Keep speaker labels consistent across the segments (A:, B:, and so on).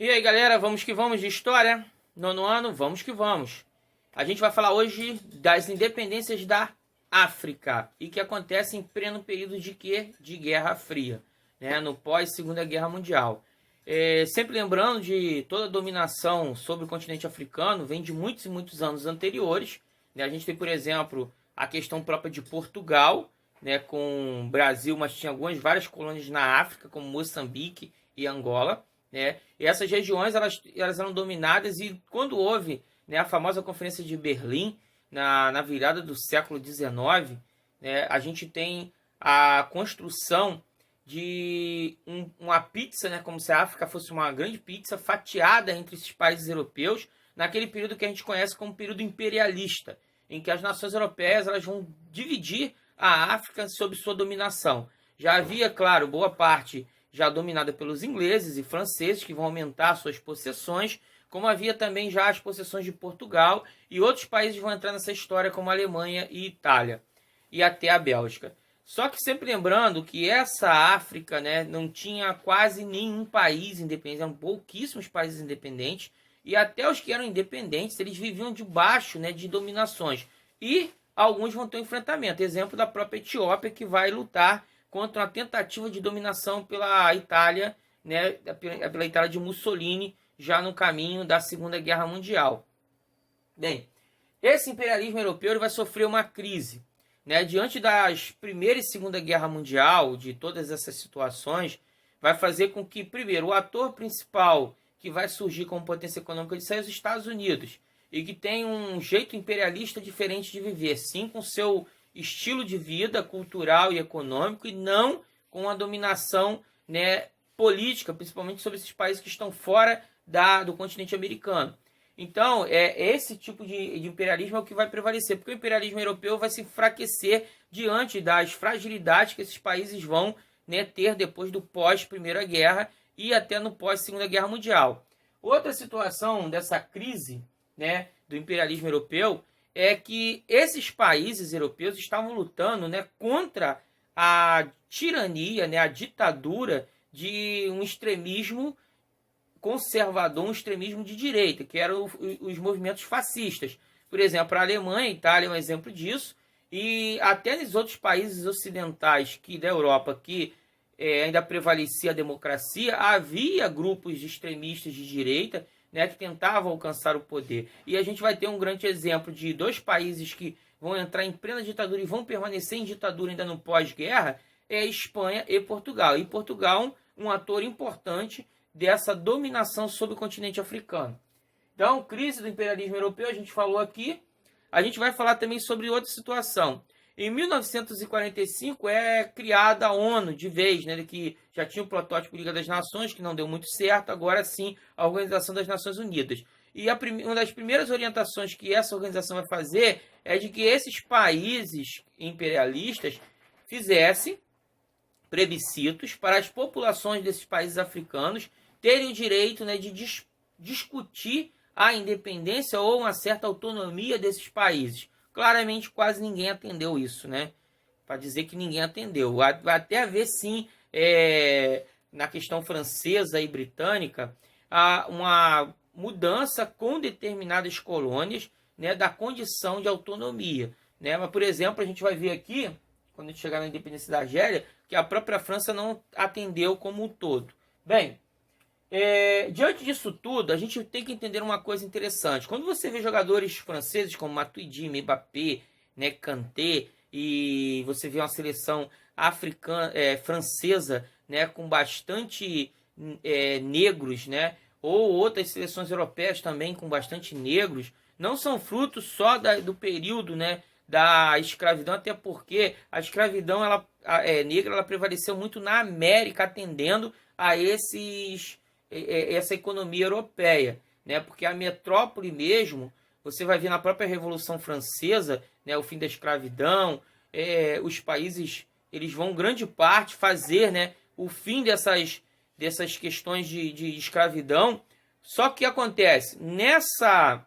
A: E aí, galera, vamos que vamos de história? Nono ano, vamos que vamos. A gente vai falar hoje das independências da África e que acontecem em pleno período de quê? De Guerra Fria, né? No pós-Segunda Guerra Mundial. Sempre lembrando de toda a dominação sobre o continente africano vem de muitos e muitos anos anteriores, né? A gente tem, por exemplo, a questão própria de Portugal, né? Com o Brasil, mas tinha várias colônias na África, como Moçambique e Angola, né? E essas regiões elas eram dominadas, e quando houve, né, a famosa Conferência de Berlim, na virada do século XIX, né, a gente tem a construção de uma pizza, né, como se a África fosse uma grande pizza fatiada entre esses países europeus, naquele período que a gente conhece como período imperialista, em que as nações europeias elas vão dividir a África sob sua dominação. Já havia, claro, boa parte já dominada pelos ingleses e franceses, que vão aumentar suas possessões, como havia também já as possessões de Portugal, e outros países vão entrar nessa história, como a Alemanha e Itália, e até a Bélgica. Só que sempre lembrando que essa África, né, não tinha quase nenhum país independente, eram pouquíssimos países independentes, e até os que eram independentes, eles viviam debaixo, né, de dominações. E alguns vão ter um enfrentamento. Exemplo da própria Etiópia, que vai lutar contra uma tentativa de dominação pela Itália, né, pela Itália de Mussolini, já no caminho da Segunda Guerra Mundial. Bem, esse imperialismo europeu ele vai sofrer uma crise, né? Diante das Primeira e Segunda Guerra Mundial, de todas essas situações, vai fazer com que, primeiro, o ator principal que vai surgir como potência econômica de sair os Estados Unidos, e que tem um jeito imperialista diferente de viver, sim, com seu estilo de vida cultural e econômico, e não com a dominação, né, política, principalmente sobre esses países que estão fora do continente americano. Então, esse tipo de imperialismo é o que vai prevalecer, porque o imperialismo europeu vai se enfraquecer diante das fragilidades que esses países vão, né, ter depois do pós-Primeira Guerra e até no pós-Segunda Guerra Mundial. Outra situação dessa crise, né, do imperialismo europeu é que esses países europeus estavam lutando, né, contra a tirania, né, a ditadura de um extremismo conservador, um extremismo de direita, que eram os movimentos fascistas. Por exemplo, a Alemanha, a Itália é um exemplo disso, e até nos outros países ocidentais da Europa que ainda prevalecia a democracia, havia grupos de extremistas de direita, né, que tentavam alcançar o poder. E a gente vai ter um grande exemplo de dois países que vão entrar em plena ditadura e vão permanecer em ditadura ainda no pós-guerra, é a Espanha e Portugal. E Portugal, um ator importante dessa dominação sobre o continente africano. Então, crise do imperialismo europeu, a gente falou aqui. A gente vai falar também sobre outra situação. Em 1945 é criada a ONU de vez, né, que já tinha o protótipo Liga das Nações, que não deu muito certo, agora sim a Organização das Nações Unidas. E uma das primeiras orientações que essa organização vai fazer é de que esses países imperialistas fizessem plebiscitos para as populações desses países africanos terem o direito, né, de discutir a independência ou uma certa autonomia desses países. Claramente, quase ninguém atendeu isso, né? Para dizer que ninguém atendeu. Vai até haver, sim, na questão francesa e britânica, uma mudança com determinadas colônias, né, da condição de autonomia, né? Mas, por exemplo, a gente vai ver aqui, quando a gente chegar na independência da Argélia, que a própria França não atendeu como um todo. Bem, diante disso tudo, a gente tem que entender uma coisa interessante. Quando você vê jogadores franceses como Matuidi, Mbappé, né, Kanté, e você vê uma seleção africana, francesa, né, com bastante negros, né, ou outras seleções europeias também com bastante negros, não são frutos só do período, né, da escravidão, até porque a escravidão negra ela prevaleceu muito na América, atendendo a essa economia europeia, né? Porque a metrópole mesmo, você vai ver na própria Revolução Francesa, né, o fim da escravidão, os países eles vão grande parte fazer, né, o fim dessas questões de escravidão. Só que acontece, nessa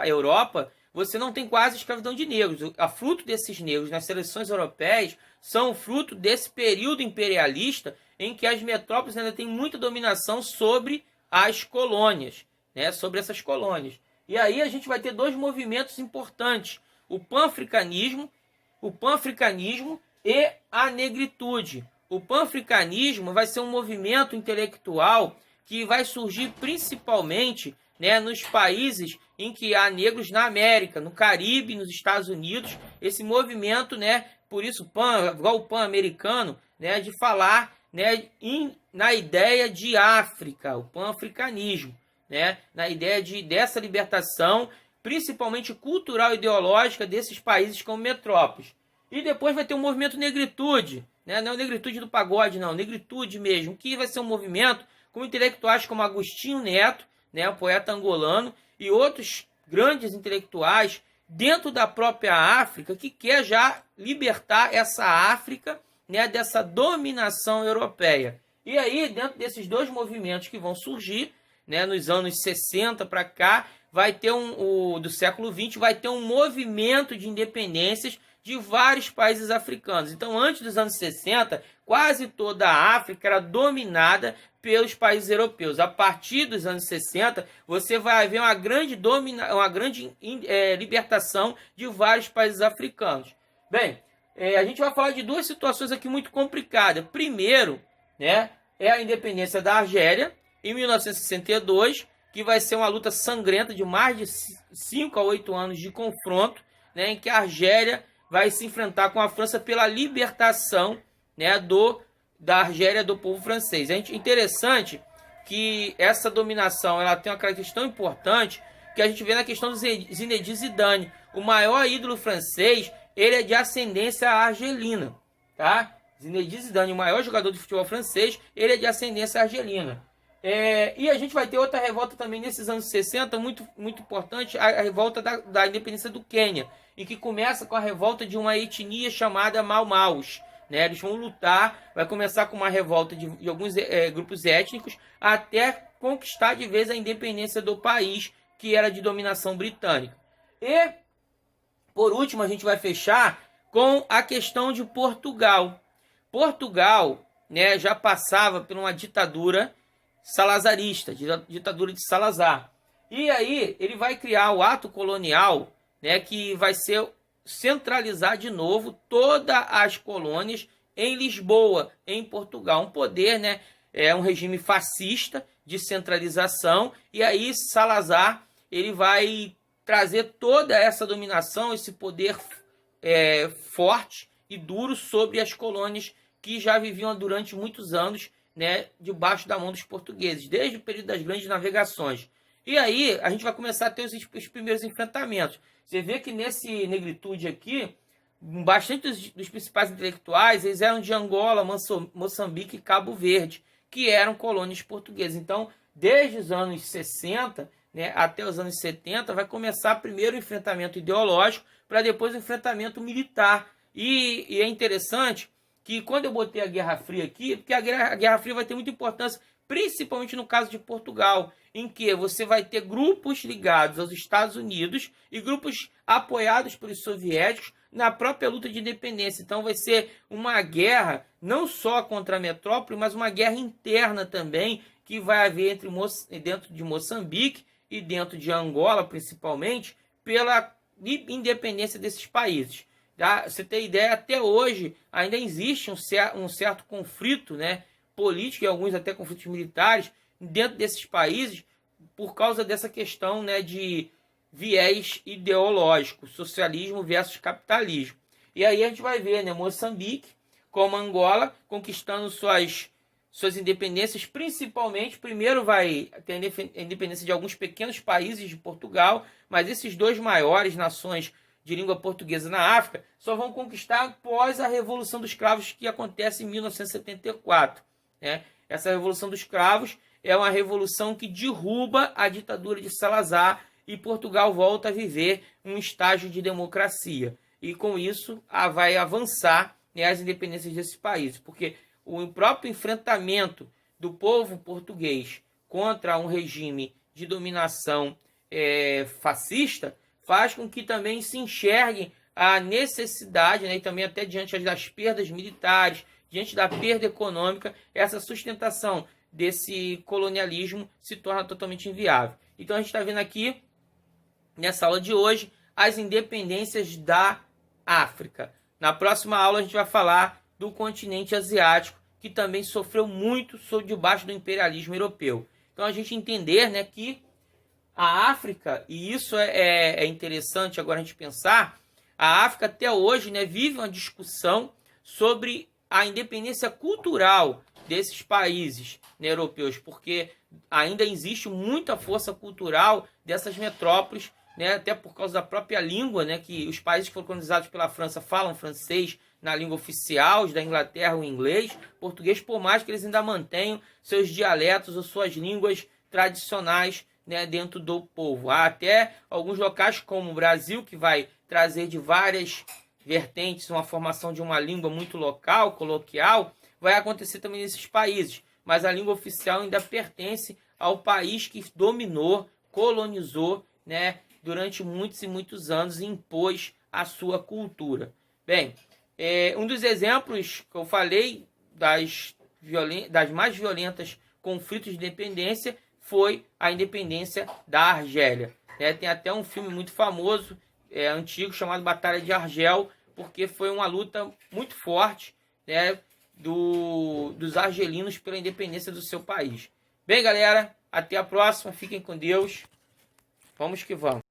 A: Europa, você não tem quase escravidão de negros. A fruto desses negros nas seleções europeias são fruto desse período imperialista em que as metrópoles ainda têm muita dominação sobre as colônias, né, sobre essas colônias. E aí a gente vai ter dois movimentos importantes, o pan-africanismo e a negritude. O pan-africanismo vai ser um movimento intelectual que vai surgir principalmente, né, nos países em que há negros na América, no Caribe, nos Estados Unidos. Esse movimento, né, por isso igual o pan-americano, né, de falar, né, na ideia de África, o pan-africanismo, né, na ideia dessa libertação, principalmente cultural e ideológica desses países como metrópoles. E depois vai ter o movimento negritude, né, não é negritude do pagode, não, negritude mesmo, que vai ser um movimento com intelectuais como Agostinho Neto, né, um poeta angolano, e outros grandes intelectuais dentro da própria África, que quer já libertar essa África, né, dessa dominação europeia. E aí, dentro desses dois movimentos que vão surgir, né, nos anos 60 para cá, vai ter do século 20, vai ter um movimento de independências de vários países africanos. Então, antes dos anos 60, quase toda a África era dominada pelos países europeus. A partir dos anos 60, você vai ver uma grande libertação de vários países africanos. Bem, a gente vai falar de duas situações aqui muito complicadas. Primeiro, né, é a independência da Argélia, em 1962, que vai ser uma luta sangrenta de mais de 5 a 8 anos de confronto, né, em que a Argélia vai se enfrentar com a França pela libertação, né, da Argélia do povo francês. É interessante que essa dominação ela tem uma característica tão importante que a gente vê na questão do Zinedine Zidane. O maior ídolo francês, ele é de ascendência argelina, tá? Zinedine Zidane, o maior jogador de futebol francês, ele é de ascendência argelina. E a gente vai ter outra revolta também nesses anos 60, muito, muito importante, a revolta da independência do Quênia, em que começa com a revolta de uma etnia chamada Mau-Maus. Né? Eles vão lutar, vai começar com uma revolta de alguns grupos étnicos, até conquistar de vez a independência do país, que era de dominação britânica. E, por último, a gente vai fechar com a questão de Portugal. Portugal, né, já passava por uma ditadura salazarista, ditadura de Salazar. E aí ele vai criar o ato colonial, né, que vai centralizar de novo todas as colônias em Lisboa, em Portugal. Um poder, né, um regime fascista de centralização. E aí Salazar ele vai trazer toda essa dominação, esse poder forte e duro sobre as colônias que já viviam durante muitos anos, né, debaixo da mão dos portugueses, desde o período das grandes navegações. E aí a gente vai começar a ter os primeiros enfrentamentos. Você vê que nesse negritude aqui, bastante dos principais intelectuais, eles eram de Angola, Moçambique e Cabo Verde, que eram colônias portuguesas. Então, desde os anos 60, né, até os anos 70, vai começar primeiro o enfrentamento ideológico, para depois o enfrentamento militar. E é interessante que quando eu botei a Guerra Fria aqui, porque a Guerra Fria vai ter muita importância, principalmente no caso de Portugal, em que você vai ter grupos ligados aos Estados Unidos e grupos apoiados pelos soviéticos na própria luta de independência. Então vai ser uma guerra não só contra a metrópole, mas uma guerra interna também, que vai haver dentro de Moçambique e dentro de Angola, principalmente, pela independência desses países. Tá? Você tem ideia, até hoje ainda existe um certo conflito, né, político e alguns até conflitos militares dentro desses países por causa dessa questão, né, de viés ideológico, socialismo versus capitalismo. E aí a gente vai ver, né, Moçambique como Angola conquistando suas independências, principalmente, primeiro vai ter a independência de alguns pequenos países de Portugal, mas esses dois maiores nações de língua portuguesa na África só vão conquistar após a Revolução dos Cravos, que acontece em 1974. Né? Essa Revolução dos Cravos é uma revolução que derruba a ditadura de Salazar e Portugal volta a viver um estágio de democracia. E com isso vai avançar, né, as independências desses países, porque o próprio enfrentamento do povo português contra um regime de dominação fascista faz com que também se enxergue a necessidade, né, e também até diante das perdas militares diante da perda econômica, essa sustentação desse colonialismo se torna totalmente inviável. Então a gente está vendo aqui, nessa aula de hoje, as independências da África. Na próxima aula a gente vai falar do continente asiático, que também sofreu muito sob debaixo do imperialismo europeu. Então a gente entender, né, que a África, e isso é interessante agora a gente pensar, a África até hoje, né, vive uma discussão sobre a independência cultural desses países, né, europeus, porque ainda existe muita força cultural dessas metrópoles, né, até por causa da própria língua, né, que os países que foram colonizados pela França falam francês na língua oficial, os da Inglaterra o inglês, português, por mais que eles ainda mantenham seus dialetos ou suas línguas tradicionais, né, dentro do povo. Há até alguns locais como o Brasil, que vai trazer de várias vertentes uma formação de uma língua muito local, coloquial, vai acontecer também nesses países. Mas a língua oficial ainda pertence ao país que dominou, colonizou, né, durante muitos e muitos anos e impôs a sua cultura. Bem, um dos exemplos que eu falei das mais violentas conflitos de independência foi a independência da Argélia. Tem até um filme muito famoso, antigo, chamado Batalha de Argel, porque foi uma luta muito forte, né, dos argelinos pela independência do seu país. Bem, galera, até a próxima. Fiquem com Deus. Vamos que vamos.